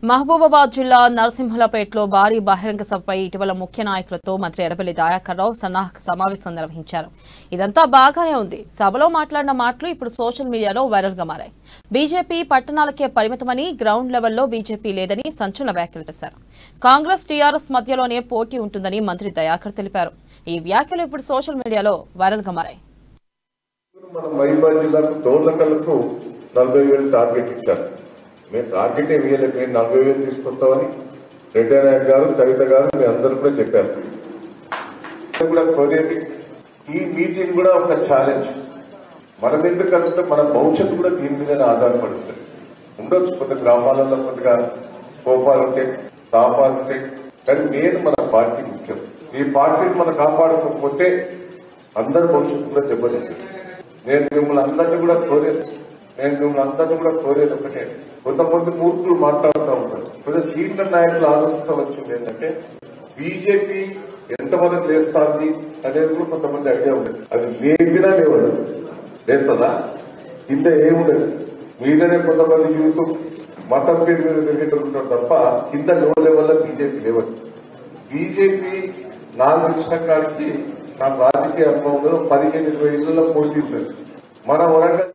మహబూబాబాద్ జిల్లా నరసింహులపేటలో భారీ బహిరంగ సభపై ఇటీవల ముఖ్య నాయకులతో మంత్రి ఎర్రబెల్లి దయాకర్ రావు సన్నాహక సమావేశం నిర్వహించారు. ఇదంతా బాగానే ఉంది. సభలో మాట్లాడిన మాటలు ఇప్పుడు సోషల్ మీడియాలో వైరల్ గా మారాయి. బీజేపీ పట్టణాలకే పరిమితమని, గ్రౌండ్ లెవెల్లో బీజేపీ లేదని సంచలన వ్యాఖ్యలు చేశారు. కాంగ్రెస్ టీఆర్ఎస్ మధ్యలోనే పోటీ ఉంటుందని మంత్రి దయాకర్ తెలిపారు. ఈ వ్యాఖ్యలు ఇప్పుడు సోషల్ మీడియాలో వైరల్ గా మారాయి. మేము టార్గెట్ ఏమి ఇవ్వలేదు. మేము 40,000 తీసుకొస్తామని రెడ్డి నాయక్ గారు, కవిత గారు మీ అందరూ కూడా చెప్పారు. కూడా కోరేది ఈ మీటింగ్ కూడా ఒక ఛాలెంజ్. మనం ఎందుకంటే మన భవిష్యత్తు కూడా దీని మీద ఆధారపడి ఉంటుంది. ఉండొచ్చు కొంత గ్రామాలలో కొద్దిగా కోపాలుంటాయి, తాపాలుంటాయి, కానీ నేను మన పార్టీ ముఖ్యం. ఈ పార్టీని మనం కాపాడుకోకపోతే అందరి భవిష్యత్తు కూడా దెబ్బతింటుంది. నేను మిమ్మల్ని అందరినీ కూడా కోరేది ఒకటే. కొంతమంది మూర్ఖులు మాట్లాడుతూ ఉంటారు. కొంచెం సీనియర్ నాయకులు ఆలోచిస్తూ వచ్చింది ఏంటంటే బీజేపీ ఎంతవరకు లేస్తుంది అనేది కూడా కొంతమంది ఐడియా ఉండదు. అది లేపినా లేవదు, లేస్తుందా కింద ఏముండదు. మీదనే కొంతమంది యూత్ మతం పేరు మీద తిరిగేటప్పుడు తప్ప కింద లో లెవెల్లో బీజేపీ లేవదు. బీజేపీ నాకు తెలిసిన కాడికి నాకు రాజకీయ అనుభవంలో 15-20 ఇళ్లలో పోటీ ఉంటుంది. మన వరంగల్